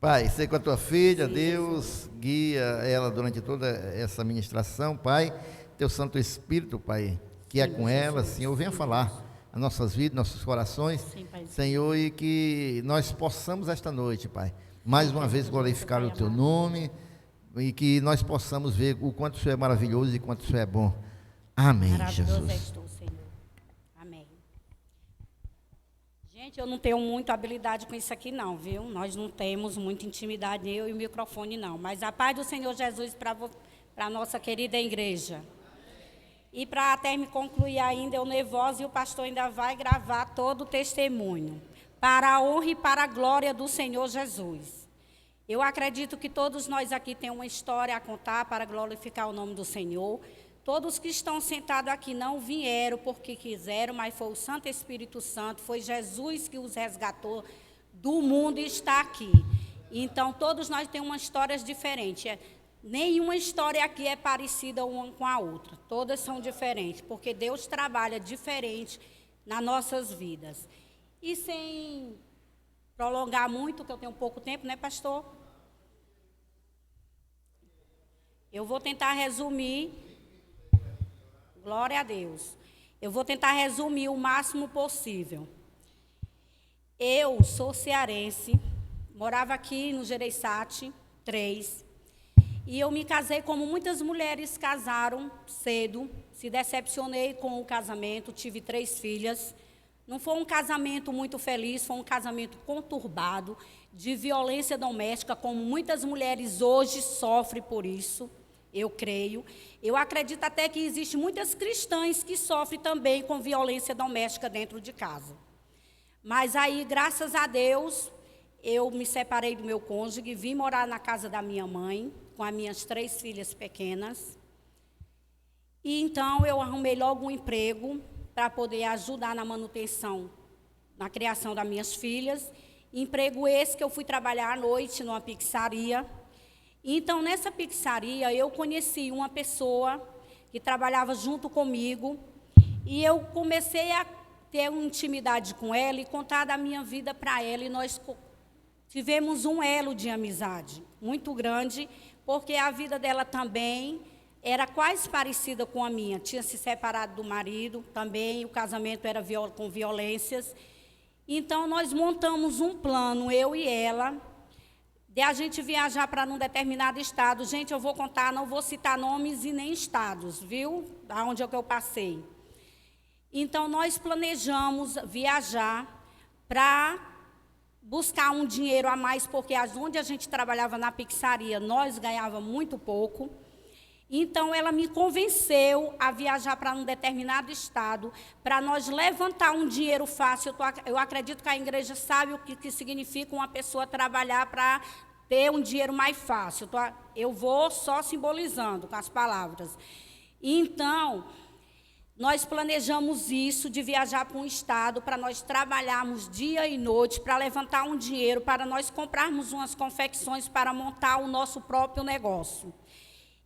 Pai, sei com a tua filha, Deus, guia ela durante toda essa ministração, Pai. Teu Santo Espírito, Pai, que é com ela, Senhor, venha falar as nossas vidas, nossos corações, Senhor, e que nós possamos esta noite, Pai, mais uma vez glorificar o teu nome e que nós possamos ver o quanto o Senhor é maravilhoso e quanto o Senhor é bom. Amém, Jesus. És tu, Senhor. Amém. Gente, eu não tenho muita habilidade com isso aqui não, viu? Nós não temos muita intimidade, eu e o microfone não. Mas a paz do Senhor Jesus para a nossa querida igreja. E para até me concluir ainda, eu nervosa e o pastor ainda vai gravar todo o testemunho. Para a honra e para a glória do Senhor Jesus. Eu acredito que todos nós aqui temos uma história a contar para glorificar o nome do Senhor. Todos que estão sentados aqui não vieram porque quiseram, mas foi o Santo Espírito Santo, foi Jesus que os resgatou do mundo e está aqui. Então, todos nós temos uma história diferente. Nenhuma história aqui é parecida uma com a outra. Todas são diferentes, porque Deus trabalha diferente nas nossas vidas. E sem prolongar muito, que eu tenho pouco tempo, né, pastor? Eu vou tentar resumir. Glória a Deus. Eu vou tentar resumir o máximo possível. Eu sou cearense, morava aqui no Gereissati 3, e eu me casei como muitas mulheres casaram cedo, se decepcionei com o casamento, tive 3 filhas. Não foi um casamento muito feliz, foi um casamento conturbado, de violência doméstica, como muitas mulheres hoje sofrem por isso. Eu creio. Eu acredito até que existem muitas cristãs que sofrem também com violência doméstica dentro de casa. Mas aí, graças a Deus, eu me separei do meu cônjuge, vim morar na casa da minha mãe, com as minhas 3 filhas pequenas. E então eu arrumei logo um emprego para poder ajudar na manutenção, na criação das minhas filhas. Emprego esse que eu fui trabalhar à noite numa pizzaria. Então, nessa pizzaria, eu conheci uma pessoa que trabalhava junto comigo e eu comecei a ter uma intimidade com ela e contar da minha vida para ela. E nós tivemos um elo de amizade muito grande, porque a vida dela também era quase parecida com a minha. Tinha se separado do marido também, o casamento era com violências. Então, nós montamos um plano, eu e ela, de a gente viajar para um determinado estado. Gente, eu vou contar, não vou citar nomes e nem estados, viu? Aonde é que eu passei. Então, nós planejamos viajar para buscar um dinheiro a mais, porque onde a gente trabalhava na pizzaria, nós ganhávamos muito pouco. Então, ela me convenceu a viajar para um determinado estado, para nós levantar um dinheiro fácil. Eu acredito que a igreja sabe o que significa uma pessoa trabalhar para ter um dinheiro mais fácil. Eu vou só simbolizando com as palavras. Então, nós planejamos isso, de viajar para um estado, para nós trabalharmos dia e noite, para levantar um dinheiro, para nós comprarmos umas confecções para montar o nosso próprio negócio.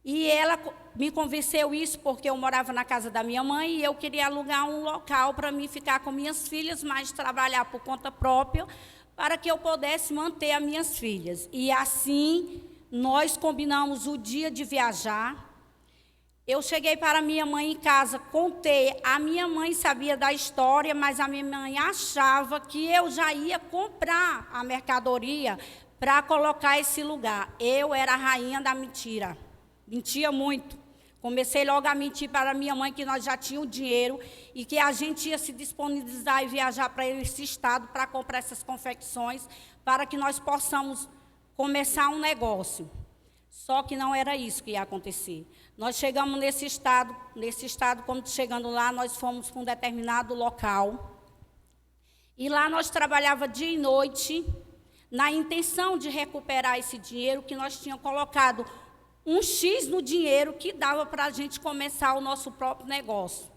E ela me convenceu isso porque eu morava na casa da minha mãe e eu queria alugar um local para mim ficar com minhas filhas, mas trabalhar por conta própria, para que eu pudesse manter as minhas filhas. E assim, nós combinamos o dia de viajar. Eu cheguei para minha mãe em casa, contei. A minha mãe sabia da história, mas a minha mãe achava que eu já ia comprar a mercadoria para colocar esse lugar. Eu era a rainha da mentira. Mentia muito. Comecei logo a mentir para a minha mãe que nós já tínhamos dinheiro e que a gente ia se disponibilizar e viajar para esse estado para comprar essas confecções, para que nós possamos começar um negócio. Só que não era isso que ia acontecer. Nós chegamos nesse estado, quando chegando lá, nós fomos para um determinado local. E lá nós trabalhávamos dia e noite, na intenção de recuperar esse dinheiro que nós tínhamos colocado um X no dinheiro que dava para a gente começar o nosso próprio negócio.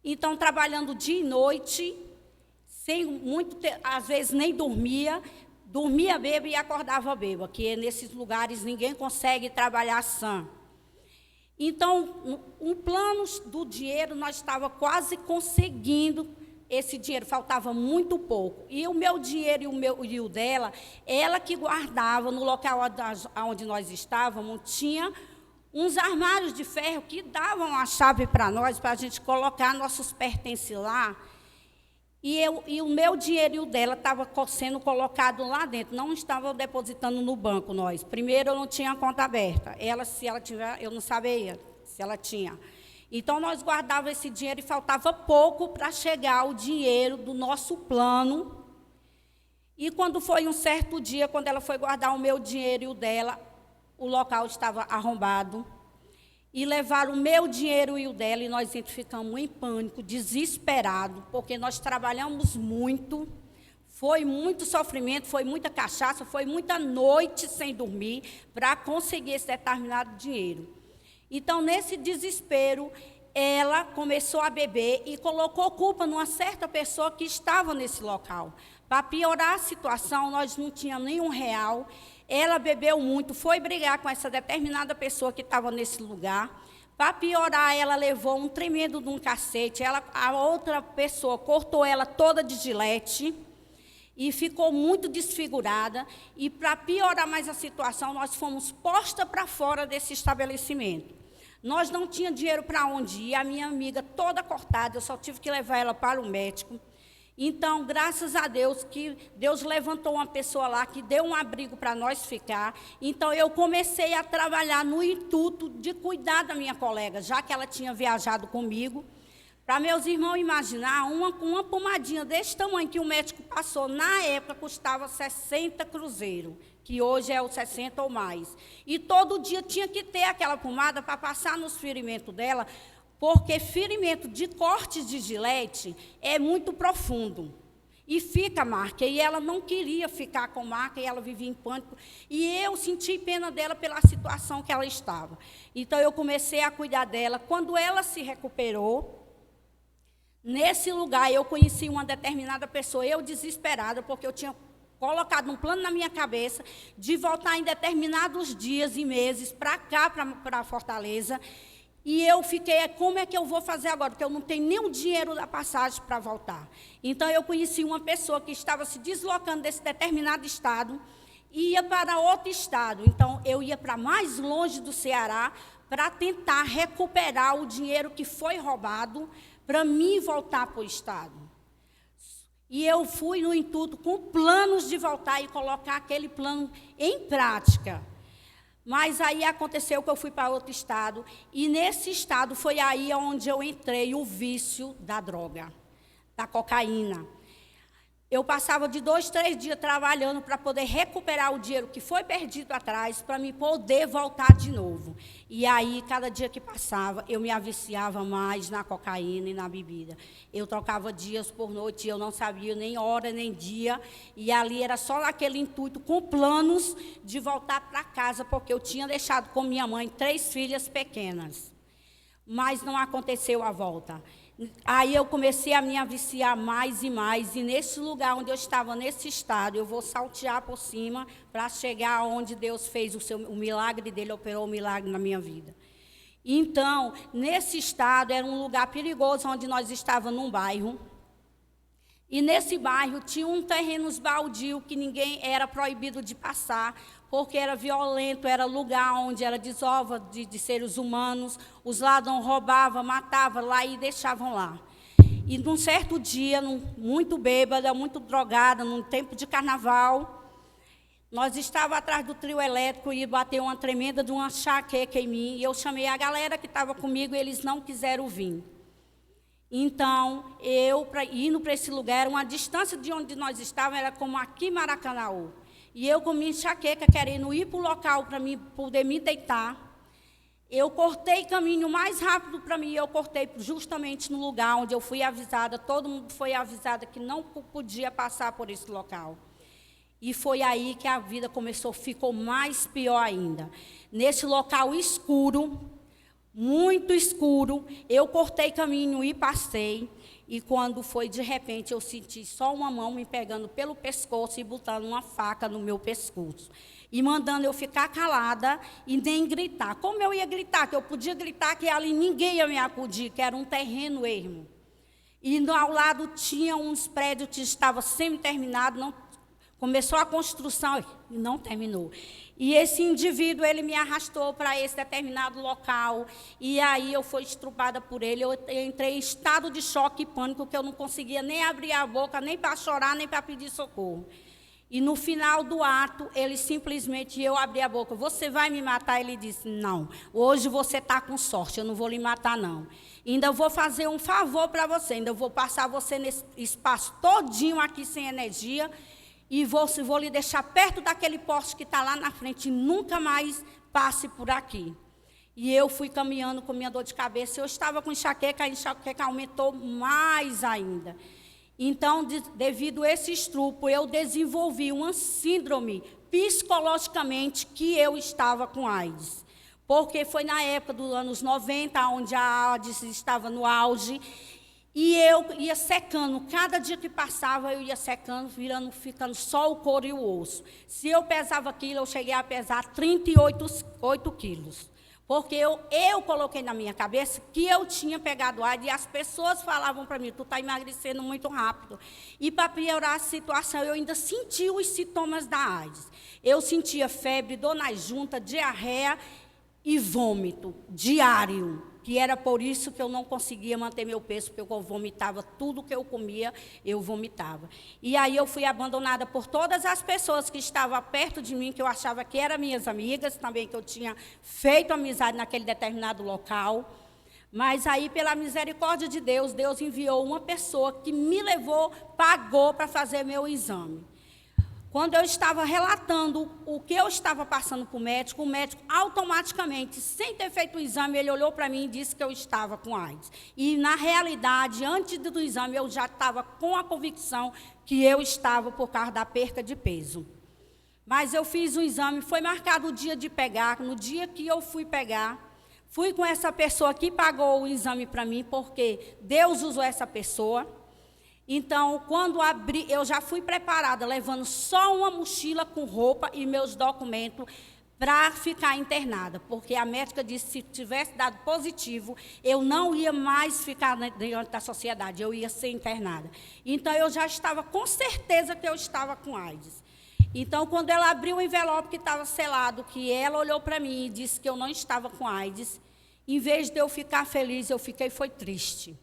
Então, trabalhando dia e noite, às vezes nem dormia bêbado e acordava bêbado, que nesses lugares ninguém consegue trabalhar sã. Então, um plano do dinheiro nós estávamos quase conseguindo esse dinheiro faltava muito pouco. E o meu dinheiro e o dela, ela que guardava no local onde nós estávamos, tinha uns armários de ferro que davam a chave para nós, para a gente colocar nossos pertences lá. E o meu dinheiro e o dela estava sendo colocado lá dentro, não estava depositando no banco nós. Primeiro, eu não tinha conta aberta. Ela, se ela tiver, eu não sabia se ela tinha. Então, nós guardávamos esse dinheiro e faltava pouco para chegar o dinheiro do nosso plano. E quando foi um certo dia, quando ela foi guardar o meu dinheiro e o dela, o local estava arrombado. E levaram o meu dinheiro e o dela, e nós ficamos em pânico, desesperados, porque nós trabalhamos muito, foi muito sofrimento, foi muita cachaça, foi muita noite sem dormir para conseguir esse determinado dinheiro. Então, nesse desespero, ela começou a beber e colocou culpa numa certa pessoa que estava nesse local. Para piorar a situação, nós não tínhamos nenhum real. Ela bebeu muito, foi brigar com essa determinada pessoa que estava nesse lugar. Para piorar, ela levou um tremendo de um cacete. A outra pessoa cortou ela toda de gilete e ficou muito desfigurada. E para piorar mais a situação, nós fomos postas para fora desse estabelecimento. Nós não tínhamos dinheiro para onde ir. A minha amiga toda cortada, eu só tive que levar ela para o médico. Então, graças a Deus, que Deus levantou uma pessoa lá que deu um abrigo para nós ficar. Então, eu comecei a trabalhar no intuito de cuidar da minha colega, já que ela tinha viajado comigo. Para meus irmãos imaginar, uma pomadinha desse tamanho que o médico passou, na época, custava 60 cruzeiros, que hoje é o 60 ou mais. E todo dia tinha que ter aquela pomada para passar nos ferimentos dela, porque ferimento de cortes de gilete é muito profundo e fica marca. E ela não queria ficar com marca e ela vivia em pânico. E eu senti pena dela pela situação que ela estava. Então, eu comecei a cuidar dela. Quando ela se recuperou, nesse lugar eu conheci uma determinada pessoa, eu desesperada, porque eu tinha colocado um plano na minha cabeça de voltar em determinados dias e meses para cá, para Fortaleza. E eu fiquei, como é que eu vou fazer agora? Porque eu não tenho nem o dinheiro da passagem para voltar. Então, eu conheci uma pessoa que estava se deslocando desse determinado estado e ia para outro estado. Então, eu ia para mais longe do Ceará para tentar recuperar o dinheiro que foi roubado para mim voltar para o estado. E eu fui no intuito com planos de voltar e colocar aquele plano em prática. Mas aí aconteceu que eu fui para outro estado, e nesse estado foi aí onde eu entrei o vício da droga, da cocaína. Eu passava de 2, 3 dias trabalhando para poder recuperar o dinheiro que foi perdido atrás, para me poder voltar de novo. E aí, cada dia que passava, eu me aviciava mais na cocaína e na bebida. Eu trocava dias por noite, eu não sabia nem hora, nem dia. E ali era só naquele intuito, com planos de voltar para casa, porque eu tinha deixado com minha mãe 3 filhas pequenas. Mas não aconteceu a volta. Aí eu comecei a me viciar mais e mais, e nesse lugar onde eu estava, nesse estado, eu vou saltear por cima para chegar onde Deus fez o milagre dele, operou o milagre na minha vida. Então, nesse estado, era um lugar perigoso, onde nós estávamos num bairro, e nesse bairro tinha um terreno baldio que ninguém era proibido de passar, porque era violento, era lugar onde era desova de seres humanos, os ladrões roubavam, matavam lá e deixavam lá. E num certo dia, muito bêbada, muito drogada, num tempo de carnaval, nós estávamos atrás do trio elétrico e bateu uma tremenda de uma enxaqueca em mim, e eu chamei a galera que estava comigo e eles não quiseram vir. Então, indo para esse lugar, uma distância de onde nós estávamos, era como aqui em Maracanaú. E eu, com minha enxaqueca, querendo ir para o local para poder me deitar, eu cortei caminho mais rápido para mim, eu cortei justamente no lugar onde eu fui avisada, todo mundo foi avisado que não podia passar por esse local. E foi aí que a vida ficou mais pior ainda. Nesse local escuro, muito escuro, eu cortei caminho e passei. E quando foi, de repente, eu senti só uma mão me pegando pelo pescoço e botando uma faca no meu pescoço. E mandando eu ficar calada e nem gritar. Como eu ia gritar? Que eu podia gritar que ali ninguém ia me acudir, que era um terreno ermo. E ao lado tinha uns prédios que estavam semi-terminados, começou a construção e não terminou. E esse indivíduo, ele me arrastou para esse determinado local, e aí eu fui estrupada por ele. Eu entrei em estado de choque e pânico, que eu não conseguia nem abrir a boca, nem para chorar, nem para pedir socorro. E no final do ato, ele simplesmente, eu abri a boca, você vai me matar? Ele disse, não, hoje você está com sorte, eu não vou lhe matar, não. Ainda vou fazer um favor para você, ainda vou passar você nesse espaço todinho aqui sem energia, e vou lhe deixar perto daquele poste que está lá na frente, e nunca mais passe por aqui. E eu fui caminhando com minha dor de cabeça, eu estava com enxaqueca, a enxaqueca aumentou mais ainda. Então, devido a esse estrupo, eu desenvolvi uma síndrome psicologicamente que eu estava com AIDS. Porque foi na época dos anos 90, onde a AIDS estava no auge, e eu ia secando, cada dia que passava eu ia secando, ficando só o couro e o osso. Se eu pesava quilo, eu cheguei a pesar 38 quilos. Porque eu coloquei na minha cabeça que eu tinha pegado AIDS, e as pessoas falavam para mim, tu está emagrecendo muito rápido. E para piorar a situação, eu ainda sentia os sintomas da AIDS. Eu sentia febre, dor nas juntas, diarreia e vômito diário. Que era por isso que eu não conseguia manter meu peso, porque eu vomitava tudo que eu comia, eu vomitava. E aí eu fui abandonada por todas as pessoas que estavam perto de mim, que eu achava que eram minhas amigas, também que eu tinha feito amizade naquele determinado local. Mas aí, pela misericórdia de Deus, Deus enviou uma pessoa que me levou, pagou para fazer meu exame. Quando eu estava relatando o que eu estava passando para o médico automaticamente, sem ter feito o exame, ele olhou para mim e disse que eu estava com AIDS. E, na realidade, antes do exame, eu já estava com a convicção que eu estava por causa da perca de peso. Mas eu fiz o exame, foi marcado o dia de pegar. No dia que eu fui pegar, fui com essa pessoa que pagou o exame para mim, porque Deus usou essa pessoa. Então, quando abri, eu já fui preparada, levando só uma mochila com roupa e meus documentos para ficar internada, porque a médica disse que se tivesse dado positivo, eu não ia mais ficar diante da sociedade, eu ia ser internada. Então, eu já estava com certeza que eu estava com AIDS. Então, quando ela abriu o envelope que estava selado, que ela olhou para mim e disse que eu não estava com AIDS, em vez de eu ficar feliz, foi triste.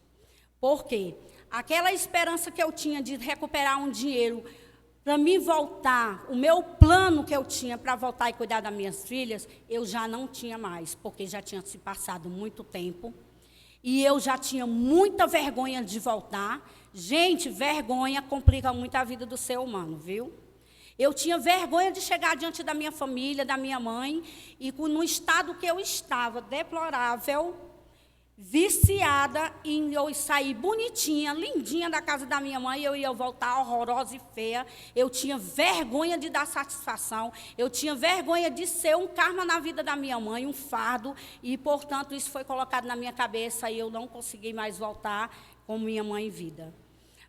Por quê? Aquela esperança que eu tinha de recuperar um dinheiro para me voltar, o meu plano que eu tinha para voltar e cuidar das minhas filhas, eu já não tinha mais, porque já tinha se passado muito tempo. E eu já tinha muita vergonha de voltar. Gente, vergonha complica muito a vida do ser humano, viu? Eu tinha vergonha de chegar diante da minha família, da minha mãe, e no estado que eu estava, deplorável, viciada em eu sair bonitinha, lindinha da casa da minha mãe, eu ia voltar horrorosa e feia. Eu tinha vergonha de dar satisfação, eu tinha vergonha de ser um karma na vida da minha mãe, um fardo, e, portanto, isso foi colocado na minha cabeça e eu não consegui mais voltar com minha mãe em vida.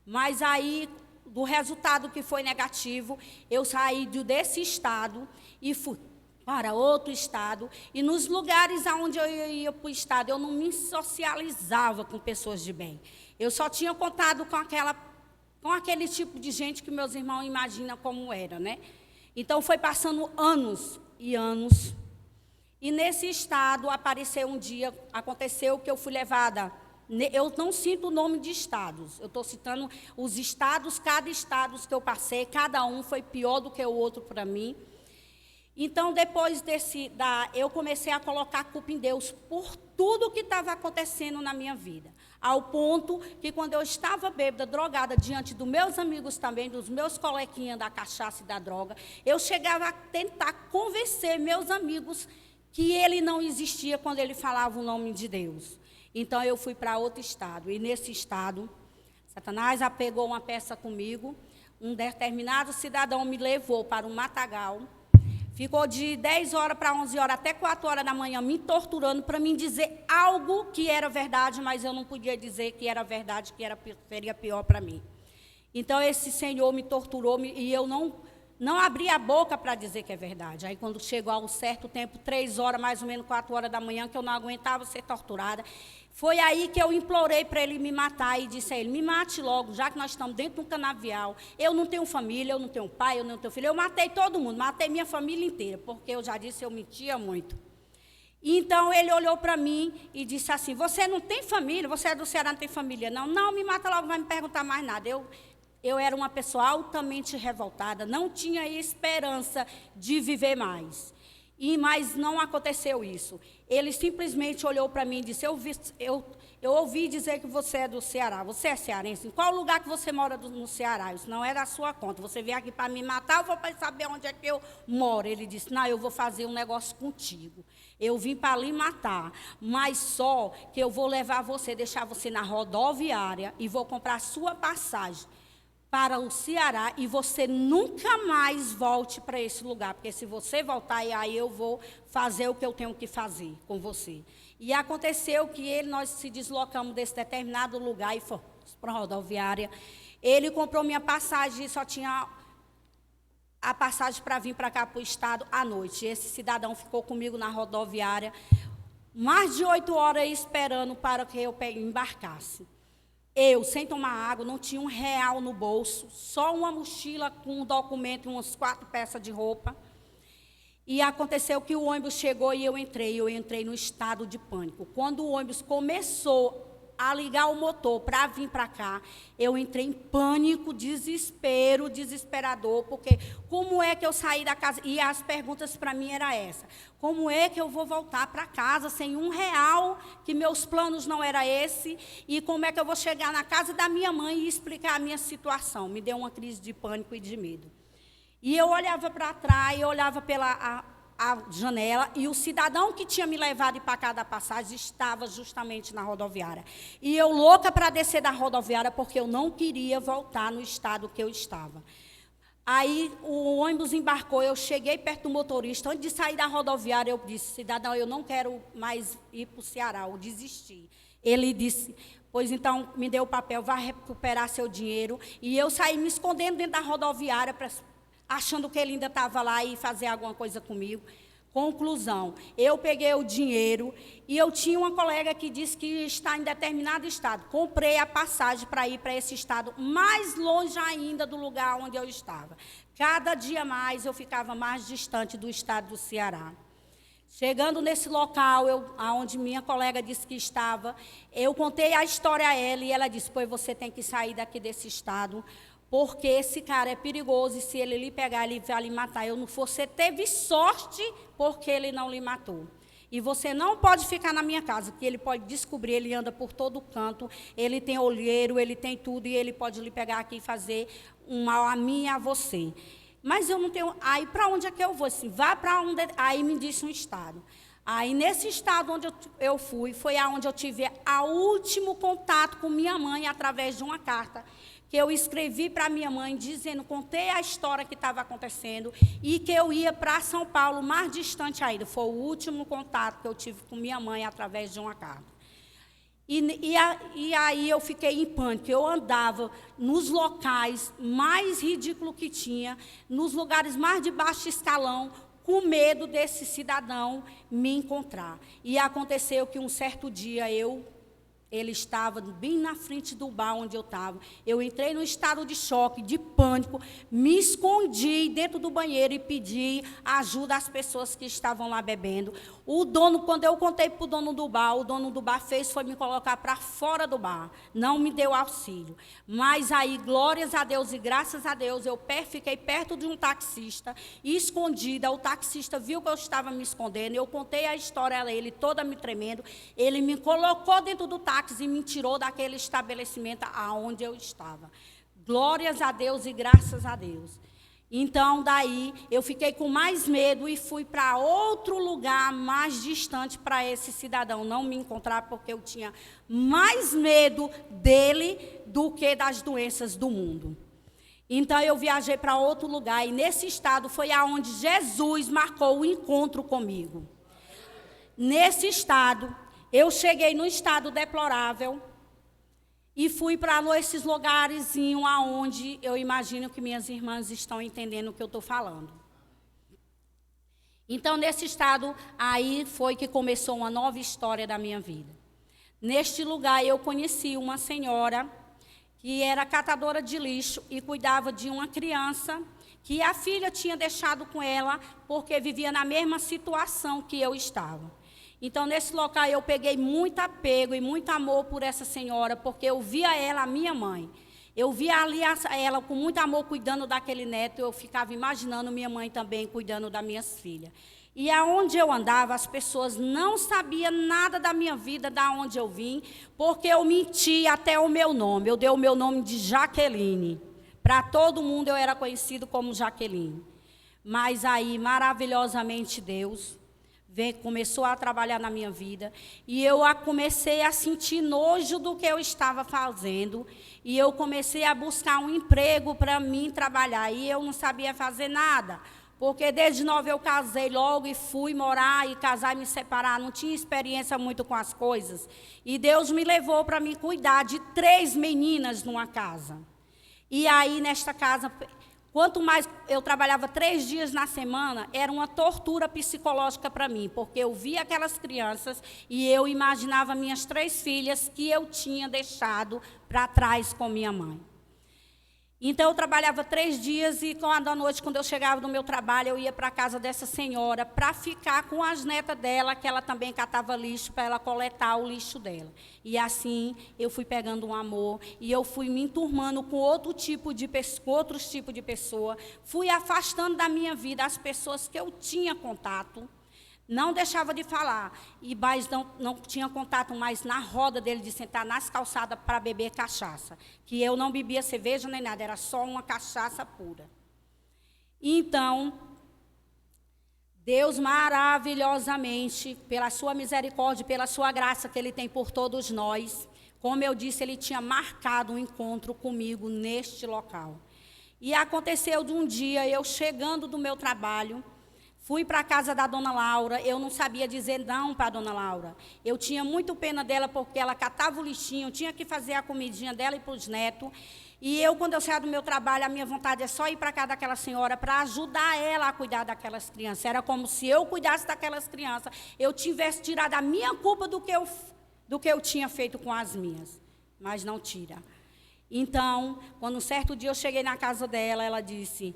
Mas aí, do resultado que foi negativo, eu saí desse estado e fui para outro estado, e nos lugares onde eu ia para o estado, eu não me socializava com pessoas de bem. Eu só tinha contato com aquele tipo de gente que meus irmãos imaginam como era, né? Então, foi passando anos e anos, e nesse estado aconteceu que eu fui levada. Eu não sinto o nome de estados, eu estou citando os estados, cada estado que eu passei, cada um foi pior do que o outro para mim. Então, depois eu comecei a colocar a culpa em Deus por tudo que estava acontecendo na minha vida. Ao ponto que, quando eu estava bêbada, drogada, diante dos meus amigos também, dos meus coleguinhas da cachaça e da droga, eu chegava a tentar convencer meus amigos que ele não existia quando ele falava o nome de Deus. Então, eu fui para outro estado. E, nesse estado, Satanás apegou uma peça comigo. Um determinado cidadão me levou para um matagal. Ficou de 10 horas para 11 horas, até 4 horas da manhã, me torturando para me dizer algo que era verdade, mas eu não podia dizer que era verdade, seria pior para mim. Então, esse senhor me torturou e eu não abria a boca para dizer que é verdade. Aí, quando chegou a um certo tempo, 3 horas, mais ou menos 4 horas da manhã, que eu não aguentava ser torturada, foi aí que eu implorei para ele me matar e disse a ele, me mate logo, já que nós estamos dentro de um canavial. Eu não tenho família, eu não tenho pai, eu não tenho filho. Eu matei todo mundo, matei minha família inteira, porque eu já disse, eu mentia muito. Então, ele olhou para mim e disse assim, você não tem família? Você é do Ceará, não tem família? Não, não, me mata logo, não vai me perguntar mais nada. Eu era uma pessoa altamente revoltada, não tinha esperança de viver mais. Mas não aconteceu isso. Ele simplesmente olhou para mim e disse, eu ouvi dizer que você é do Ceará. Você é cearense? Em qual lugar que você mora no Ceará? Isso não é da sua conta. Você veio aqui para me matar, eu vou para saber onde é que eu moro. Ele disse, não, eu vou fazer um negócio contigo. Eu vim para lhe matar, mas só que eu vou levar você, deixar você na rodoviária e vou comprar sua passagem para o Ceará e você nunca mais volte para esse lugar, porque se você voltar, aí eu vou fazer o que eu tenho que fazer com você. E aconteceu que nós se deslocamos desse determinado lugar e fomos para a rodoviária. Ele comprou minha passagem e só tinha a passagem para vir para cá, para o estado, à noite. Esse cidadão ficou comigo na rodoviária, mais de 8 horas esperando para que eu embarcasse. Eu, sem tomar água, não tinha R$1 no bolso, só uma mochila com um documento e umas 4 peças de roupa. E aconteceu que o ônibus chegou e eu entrei no estado de pânico. Quando o ônibus começou a ligar o motor para vir para cá, eu entrei em pânico, desespero, desesperador, porque como é que eu saí da casa? E as perguntas para mim eram essas. Como é que eu vou voltar para casa sem R$1, que meus planos não eram esse? E como é que eu vou chegar na casa da minha mãe e explicar a minha situação? Me deu uma crise de pânico e de medo. E eu olhava para trás, eu olhava pela a janela, e o cidadão que tinha me levado para cá da passagem estava justamente na rodoviária. E eu louca para descer da rodoviária, porque eu não queria voltar no estado que eu estava. Aí o ônibus embarcou, eu cheguei perto do motorista, antes de sair da rodoviária, eu disse, cidadão, eu não quero mais ir para o Ceará, eu desisti. Ele disse, pois então me deu o papel, vai recuperar seu dinheiro. E eu saí me escondendo dentro da rodoviária, achando que ele ainda estava lá e fazer alguma coisa comigo. Conclusão, eu peguei o dinheiro e eu tinha uma colega que disse que está em determinado estado. Comprei a passagem para ir para esse estado, mais longe ainda do lugar onde eu estava. Cada dia mais eu ficava mais distante do estado do Ceará. Chegando nesse local, onde minha colega disse que estava, eu contei a história a ela e ela disse, pois você tem que sair daqui desse estado, porque esse cara é perigoso e se ele lhe pegar, ele vai lhe matar. Você teve sorte porque ele não lhe matou. E você não pode ficar na minha casa, porque ele pode descobrir, ele anda por todo canto, ele tem olheiro, ele tem tudo, e ele pode lhe pegar aqui e fazer um mal a mim e a você. Mas eu não tenho... Aí, para onde é que eu vou? Assim, vá para onde... Aí me disse um estado. Aí, nesse estado onde eu fui, foi aonde eu tive o último contato com minha mãe, através de uma carta que eu escrevi para minha mãe, dizendo, contei a história que estava acontecendo e que eu ia para São Paulo, mais distante ainda. Foi o último contato que eu tive com minha mãe através de uma carta. E aí eu fiquei em pânico. Eu andava nos locais mais ridículos que tinha, nos lugares mais de baixo escalão, com medo desse cidadão me encontrar. E aconteceu que um certo dia ele estava bem na frente do bar onde eu estava. Eu entrei num estado de choque, de pânico, me escondi dentro do banheiro e pedi ajuda às pessoas que estavam lá bebendo. Quando eu contei para o dono do bar foi me colocar para fora do bar. Não me deu auxílio. Mas aí, glórias a Deus e graças a Deus, eu fiquei perto de um taxista, escondida. O taxista viu que eu estava me escondendo. Eu contei a história a ele, toda me tremendo. Ele me colocou dentro do táxi e me tirou daquele estabelecimento aonde eu estava. Glórias a Deus e graças a Deus. Então, daí, eu fiquei com mais medo e fui para outro lugar mais distante para esse cidadão não me encontrar, porque eu tinha mais medo dele do que das doenças do mundo. Então, eu viajei para outro lugar e nesse estado foi aonde Jesus marcou o encontro comigo. Nesse estado, eu cheguei num estado deplorável. E fui para esses lugares aonde eu imagino que minhas irmãs estão entendendo o que eu estou falando. Então, nesse estado, aí foi que começou uma nova história da minha vida. Neste lugar, eu conheci uma senhora que era catadora de lixo e cuidava de uma criança que a filha tinha deixado com ela porque vivia na mesma situação que eu estava. Então, nesse local, eu peguei muito apego e muito amor por essa senhora, porque eu via ela, a minha mãe. Eu via ali ela com muito amor cuidando daquele neto, eu ficava imaginando minha mãe também cuidando das minhas filhas. E aonde eu andava, as pessoas não sabiam nada da minha vida, da onde eu vim, porque eu menti até o meu nome. Eu dei o meu nome de Jaqueline. Para todo mundo eu era conhecido como Jaqueline. Mas aí, maravilhosamente, Deus começou a trabalhar na minha vida, e eu comecei a sentir nojo do que eu estava fazendo, e eu comecei a buscar um emprego para mim trabalhar, e eu não sabia fazer nada, porque desde nova eu casei logo e fui morar e casar e me separar, não tinha experiência muito com as coisas, e Deus me levou para me cuidar de 3 meninas numa casa. E aí, nesta casa, quanto mais eu trabalhava 3 dias na semana, era uma tortura psicológica para mim, porque eu via aquelas crianças e eu imaginava minhas 3 filhas que eu tinha deixado para trás com minha mãe. Então, eu trabalhava 3 dias e, à noite, quando eu chegava do meu trabalho, eu ia para a casa dessa senhora para ficar com as netas dela, que ela também catava lixo, para ela coletar o lixo dela. E assim, eu fui pegando um amor e eu fui me enturmando com outros tipos de pessoa, fui afastando da minha vida as pessoas que eu tinha contato. Não deixava de falar, mas não tinha contato mais na roda dele de sentar nas calçadas para beber cachaça. Que eu não bebia cerveja nem nada, era só uma cachaça pura. Então, Deus maravilhosamente, pela sua misericórdia, pela sua graça que Ele tem por todos nós, como eu disse, Ele tinha marcado um encontro comigo neste local. E aconteceu de um dia, eu chegando do meu trabalho, fui para a casa da dona Laura, eu não sabia dizer não para a dona Laura. Eu tinha muito pena dela porque ela catava o lixinho, tinha que fazer a comidinha dela e para os netos. E eu, quando eu saio do meu trabalho, a minha vontade é só ir para a casa daquela senhora para ajudar ela a cuidar daquelas crianças. Era como se eu cuidasse daquelas crianças, eu tivesse tirado a minha culpa do que eu tinha feito com as minhas. Mas não tira. Então, quando um certo dia eu cheguei na casa dela, ela disse: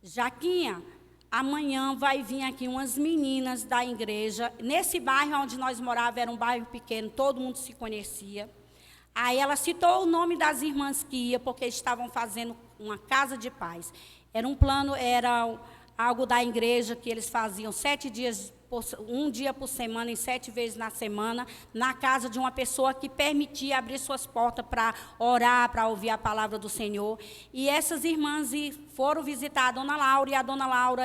Jaquinha, amanhã vai vir aqui umas meninas da igreja. Nesse bairro onde nós morávamos, era um bairro pequeno, todo mundo se conhecia. Aí ela citou o nome das irmãs que ia, porque estavam fazendo uma casa de paz. Era um plano, era algo da igreja que eles faziam 7 dias, um dia por semana, em 7 vezes na semana, na casa de uma pessoa que permitia abrir suas portas para orar, para ouvir a palavra do Senhor. E essas irmãs foram visitar a dona Laura, e a dona Laura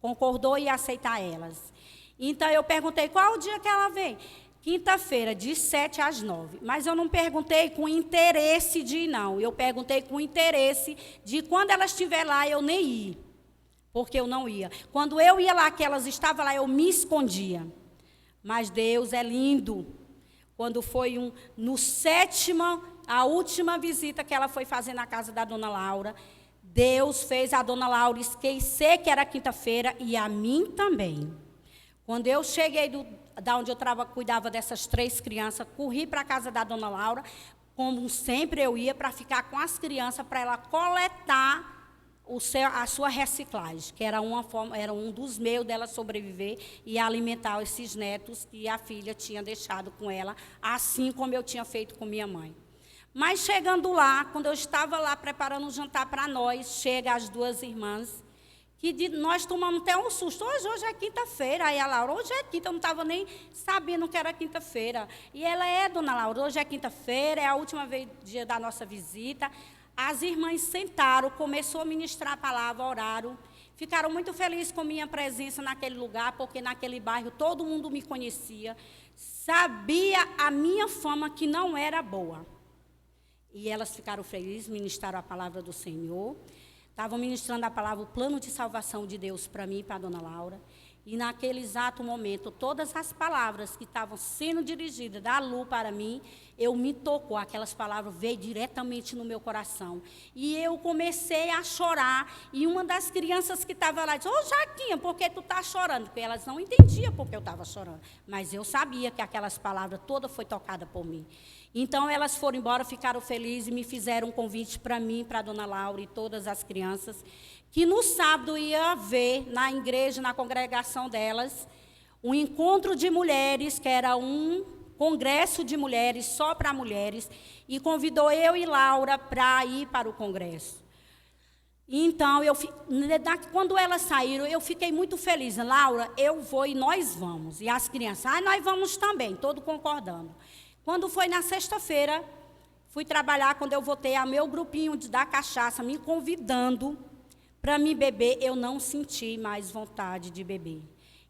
concordou em aceitar elas. Então, eu perguntei qual o dia que ela vem. Quinta-feira, de 7 às 9. Mas eu não perguntei com interesse de ir, não. Eu perguntei com interesse de quando elas estiverem lá, eu nem ir. Porque eu não ia. Quando eu ia lá, que elas estavam lá, eu me escondia. Mas Deus é lindo. Quando foi no 7º, a última visita que ela foi fazer na casa da dona Laura, Deus fez a dona Laura esquecer que era quinta-feira e a mim também. Quando eu cheguei da onde eu cuidava dessas 3 crianças, corri para a casa da dona Laura, como sempre eu ia, para ficar com as crianças, para ela coletar a sua reciclagem, que era um dos meios dela sobreviver e alimentar esses netos que a filha tinha deixado com ela, assim como eu tinha feito com minha mãe. Mas chegando lá, quando eu estava lá preparando um jantar para nós, chega as 2 irmãs, que nós tomamos até um susto. Hoje é quinta-feira. Aí a Laura, hoje é quinta, eu não estava nem sabendo que era quinta-feira. E ela dona Laura, hoje é quinta-feira, é a última dia da nossa visita. As irmãs sentaram, começou a ministrar a palavra, oraram. Ficaram muito felizes com minha presença naquele lugar, porque naquele bairro todo mundo me conhecia. Sabia a minha fama que não era boa. E elas ficaram felizes, ministraram a palavra do Senhor. Estavam ministrando a palavra, o plano de salvação de Deus para mim e para a dona Laura. E naquele exato momento, todas as palavras que estavam sendo dirigidas da Lu para mim, eu me tocou, aquelas palavras veio diretamente no meu coração. E eu comecei a chorar, e uma das crianças que estava lá disse, ô Jaquinha, por que tu está chorando? Porque elas não entendiam por que eu estava chorando. Mas eu sabia que aquelas palavras todas foram tocadas por mim. Então, elas foram embora, ficaram felizes e me fizeram um convite para mim, para a dona Laura e todas as crianças, que no sábado ia haver na igreja, na congregação delas, um encontro de mulheres, que era um congresso de mulheres, só para mulheres, e convidou eu e Laura para ir para o congresso. Então, quando elas saíram, eu fiquei muito feliz. Laura, eu vou e nós vamos. E as crianças, nós vamos também, todos concordando. Quando foi na sexta-feira, fui trabalhar, quando eu voltei, a meu grupinho da cachaça me convidando para me beber, eu não senti mais vontade de beber.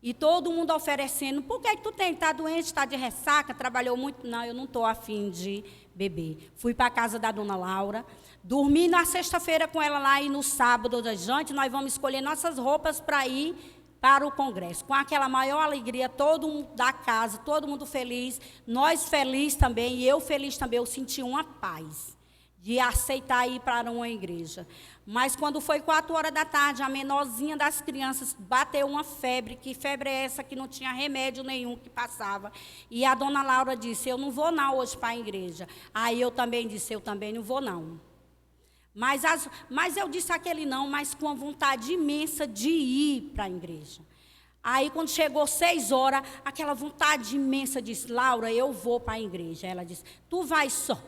E todo mundo oferecendo, por que tu tem? Está doente, está de ressaca, trabalhou muito? Não, eu não estou afim de beber. Fui para a casa da dona Laura, dormi na sexta-feira com ela lá e no sábado da jante, nós vamos escolher nossas roupas para ir para o congresso. Com aquela maior alegria, todo mundo da casa, todo mundo feliz, nós felizes também, e eu feliz também, eu senti uma paz de aceitar ir para uma igreja. Mas quando foi 4 horas da tarde, a menorzinha das crianças bateu uma febre. Que febre é essa que não tinha remédio nenhum que passava? E a dona Laura disse, eu não vou não hoje para a igreja. Aí eu também disse, eu também não vou não. Mas eu disse aquele não, mas com a vontade imensa de ir para a igreja. Aí, quando chegou 6 horas, aquela vontade imensa disse, Laura, eu vou para a igreja. Ela disse, tu vai só?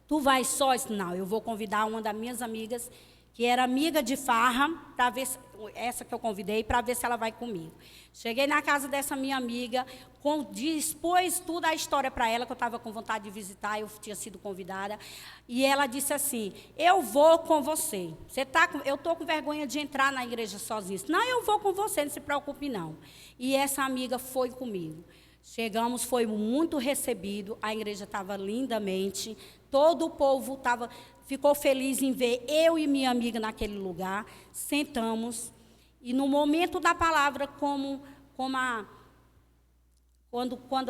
Tu vai só? Eu disse, não, eu vou convidar uma das minhas amigas, que era amiga de farra, para ver se, essa que eu convidei, para ver se ela vai comigo. Cheguei na casa dessa minha amiga, expôs toda a história para ela, que eu estava com vontade de visitar, eu tinha sido convidada, e ela disse assim, eu vou com você. Eu estou com vergonha de entrar na igreja sozinha. Não, eu vou com você, não se preocupe não. E essa amiga foi comigo. Chegamos, foi muito recebido, a igreja estava lindamente, todo o povo ficou feliz em ver eu e minha amiga naquele lugar, sentamos, e no momento da palavra, quando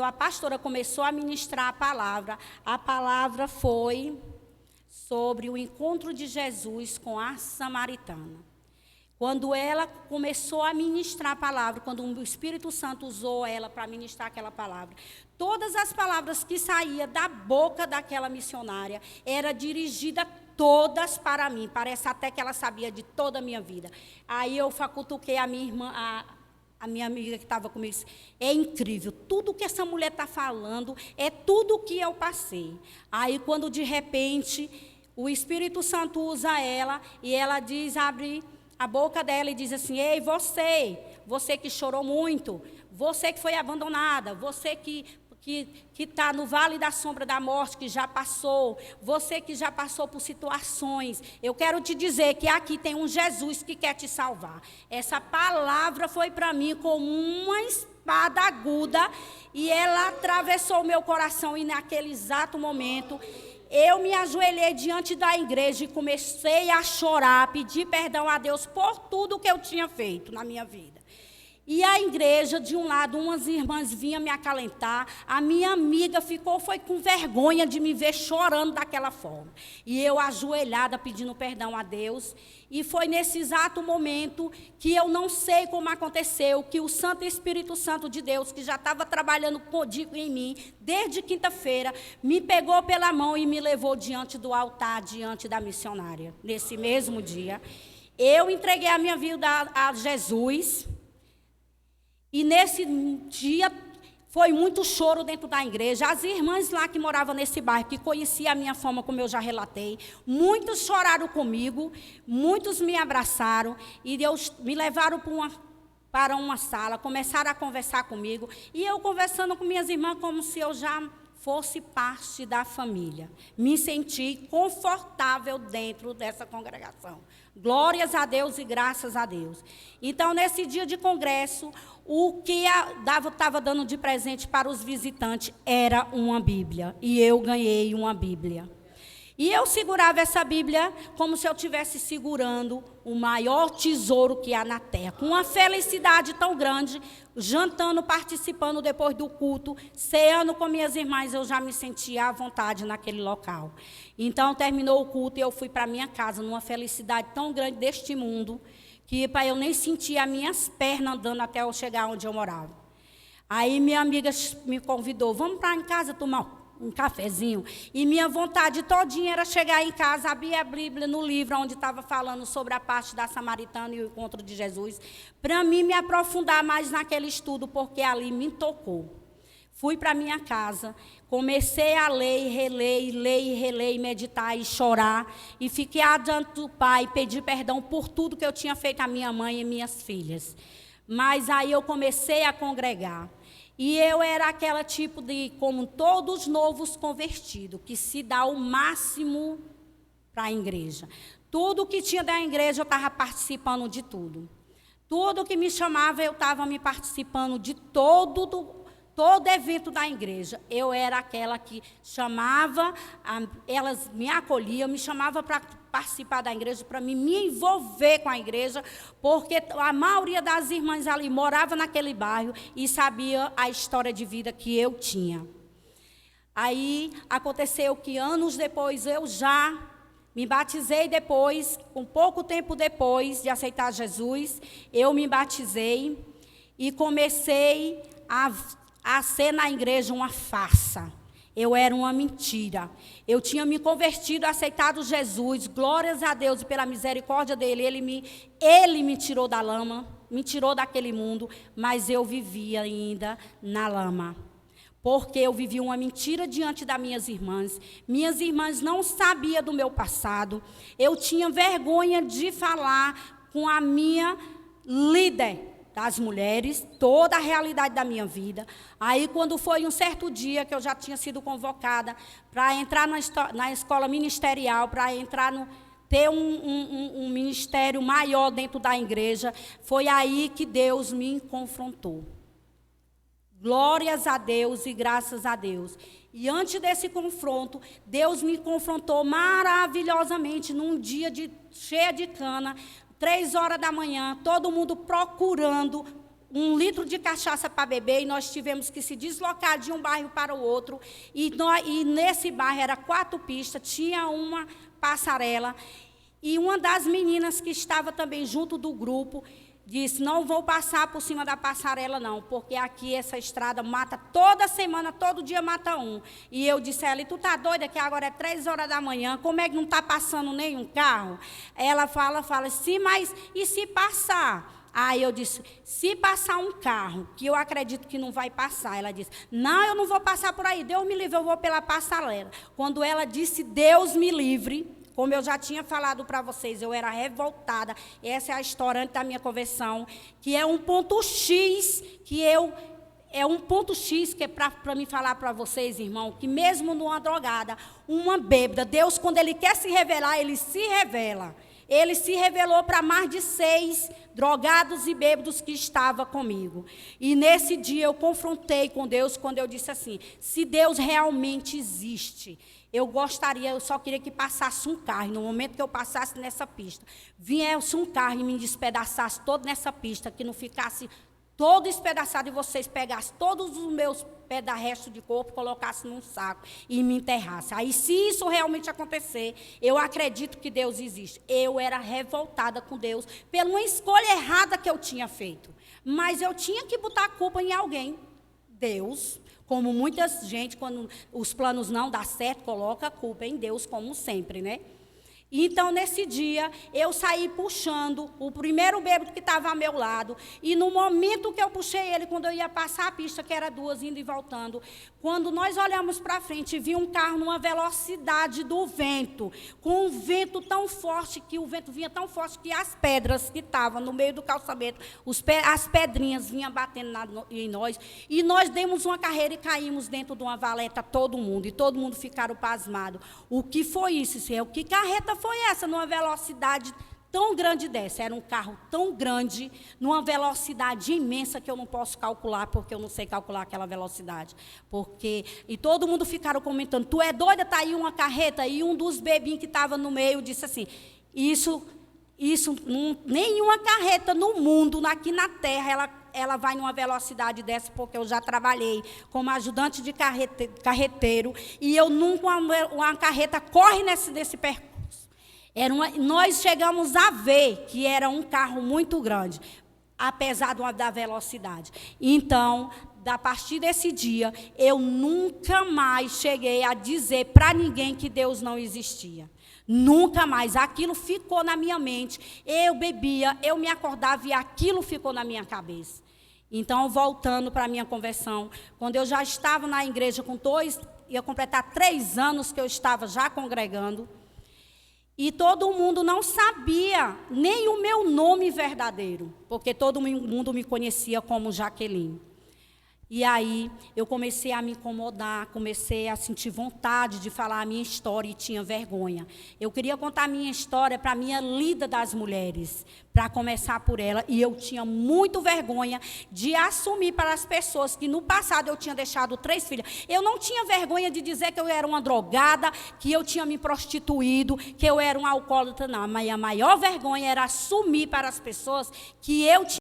a pastora começou a ministrar a palavra foi sobre o encontro de Jesus com a samaritana. Quando ela começou a ministrar a palavra, quando o Espírito Santo usou ela para ministrar aquela palavra, todas as palavras que saíam da boca daquela missionária eram dirigidas todas para mim. Parece até que ela sabia de toda a minha vida. Aí eu cutuquei a minha irmã, a minha amiga que estava comigo, disse, é incrível, tudo que essa mulher está falando é tudo o que eu passei. Aí, quando de repente o Espírito Santo usa ela, e ela abre a boca dela e diz assim, ei, você que chorou muito, você que foi abandonada, você que está no vale da sombra da morte, que já passou, você que já passou por situações, eu quero te dizer que aqui tem um Jesus que quer te salvar. Essa palavra foi para mim como uma espada aguda, e ela atravessou o meu coração, e naquele exato momento eu me ajoelhei diante da igreja e comecei a chorar, pedir perdão a Deus por tudo que eu tinha feito na minha vida. E a igreja, de um lado, umas irmãs vinham me acalentar, a minha amiga foi com vergonha de me ver chorando daquela forma. E eu ajoelhada pedindo perdão a Deus, e foi nesse exato momento que eu não sei como aconteceu, que o Santo Espírito Santo de Deus, que já estava trabalhando em mim, desde quinta-feira, me pegou pela mão e me levou diante do altar, diante da missionária. Nesse mesmo dia, eu entreguei a minha vida a Jesus. E nesse dia foi muito choro dentro da igreja. As irmãs lá que moravam nesse bairro, que conheciam a minha fama, como eu já relatei, muitos choraram comigo, muitos me abraçaram, e me levaram para uma sala, começaram a conversar comigo, e eu conversando com minhas irmãs como se eu já fosse parte da família. Me senti confortável dentro dessa congregação. Glórias a Deus e graças a Deus. Então, nesse dia de congresso, o que estava dando de presente para os visitantes era uma Bíblia. E eu ganhei uma Bíblia. E eu segurava essa Bíblia como se eu estivesse segurando o maior tesouro que há na terra. Com uma felicidade tão grande, jantando, participando depois do culto, ceando com minhas irmãs, eu já me sentia à vontade naquele local. Então, terminou o culto e eu fui para minha casa, numa felicidade tão grande deste mundo, que eu nem sentia as minhas pernas andando até eu chegar onde eu morava. Aí minha amiga me convidou, vamos para em casa tomar um cafezinho, e minha vontade todinha era chegar em casa, abrir a Bíblia no livro onde estava falando sobre a parte da samaritana e o encontro de Jesus, para mim me aprofundar mais naquele estudo, porque ali me tocou. Fui para minha casa, comecei a ler, reler, meditar e chorar, e fiquei adiante do Pai, pedir perdão por tudo que eu tinha feito a minha mãe e minhas filhas. Mas aí eu comecei a congregar. E eu era aquela tipo de, como todos novos convertidos, que se dá o máximo para a igreja. Tudo que tinha da igreja, eu estava participando de tudo. Tudo que me chamava, eu estava me participando de todo evento da igreja. Eu era aquela que chamava, elas me acolhiam, me chamavam para participar da igreja, para me envolver com a igreja, porque a maioria das irmãs ali morava naquele bairro e sabia a história de vida que eu tinha. Aí aconteceu que anos depois eu já me batizei depois, um pouco tempo depois de aceitar Jesus, eu me batizei e comecei a ser na igreja uma farsa. Eu era uma mentira. Eu tinha me convertido, aceitado Jesus, glórias a Deus e pela misericórdia dele. Ele me tirou da lama, me tirou daquele mundo, mas eu vivia ainda na lama. Porque eu vivia uma mentira diante das minhas irmãs. Minhas irmãs não sabiam do meu passado. Eu tinha vergonha de falar com a minha líder das mulheres, toda a realidade da minha vida. Aí, quando foi um certo dia que eu já tinha sido convocada para entrar na escola ministerial, para ter um ministério maior dentro da igreja, foi aí que Deus me confrontou. Glórias a Deus e graças a Deus. E antes desse confronto, Deus me confrontou maravilhosamente num dia cheio de cana, 3 horas da manhã, todo mundo procurando 1 litro de cachaça para beber, e nós tivemos que se deslocar de um bairro para o outro, e nesse bairro era 4 pistas, tinha uma passarela, e uma das meninas que estava também junto do grupo, disse, não vou passar por cima da passarela não, porque aqui essa estrada mata toda semana, todo dia mata um. E eu disse a ela, tu tá doida que agora é 3 horas da manhã, como é que não está passando nenhum carro? Ela fala, sim, mas e se passar? Aí eu disse, se passar um carro, que eu acredito que não vai passar. Ela disse, não, eu não vou passar por aí, Deus me livre, eu vou pela passarela. Quando ela disse, Deus me livre, como eu já tinha falado para vocês, eu era revoltada. Essa é a história antes da minha conversão, que é um ponto X, é um ponto X que é para me falar para vocês, irmão, que mesmo numa drogada, uma bêbada, Deus, quando Ele quer se revelar, Ele se revela. Ele se revelou para mais de 6 drogados e bêbados que estavam comigo. E nesse dia eu confrontei com Deus, quando eu disse assim, se Deus realmente existe, eu só queria que passasse um carro. No momento que eu passasse nessa pista, viesse um carro e me despedaçasse todo nessa pista, que não ficasse todo espedaçado e vocês pegassem todos os meus restos de corpo, colocassem num saco e me enterrassem. Aí, se isso realmente acontecer, eu acredito que Deus existe. Eu era revoltada com Deus pela uma escolha errada que eu tinha feito. Mas eu tinha que botar a culpa em alguém. Deus, como muita gente, quando os planos não dão certo, coloca a culpa em Deus, como sempre, né? Então, nesse dia, eu saí puxando o primeiro bêbado que estava ao meu lado. E no momento que eu puxei ele, quando eu ia passar a pista, que era 2, indo e voltando, quando nós olhamos para frente, vi um carro numa velocidade do vento, com um vento tão forte, que o vento vinha tão forte que as pedras que estavam no meio do calçamento, as pedrinhas vinham batendo em nós. E nós demos uma carreira e caímos dentro de uma valeta, todo mundo. E todo mundo ficaram pasmados. O que foi isso, Senhor? Que carreta foi essa, numa velocidade tão grande dessa, era um carro tão grande, numa velocidade imensa que eu não posso calcular, porque eu não sei calcular aquela velocidade. E todo mundo ficaram comentando, tu é doida, está aí uma carreta, e um dos bebinhos que estava no meio disse assim, isso nenhuma carreta no mundo, aqui na terra, ela vai numa velocidade dessa, porque eu já trabalhei como ajudante de carreteiro, e eu nunca, uma carreta corre nesse percurso. Nós chegamos a ver que era um carro muito grande, apesar da velocidade. Então, a partir desse dia, eu nunca mais cheguei a dizer para ninguém que Deus não existia. Nunca mais. Aquilo ficou na minha mente. Eu bebia, eu me acordava e aquilo ficou na minha cabeça. Então, voltando para a minha conversão, quando eu já estava na igreja ia completar 3 anos que eu estava já congregando, e todo mundo não sabia nem o meu nome verdadeiro, porque todo mundo me conhecia como Jaqueline. E aí eu comecei a me incomodar, comecei a sentir vontade de falar a minha história e tinha vergonha. Eu queria contar a minha história para a minha líder das mulheres, para começar por ela, e eu tinha muito vergonha de assumir para as pessoas que no passado eu tinha deixado 3 filhas. Eu não tinha vergonha de dizer que eu era uma drogada, que eu tinha me prostituído, que eu era um alcoólatra, não. Mas a maior vergonha era assumir para as pessoas que eu tinha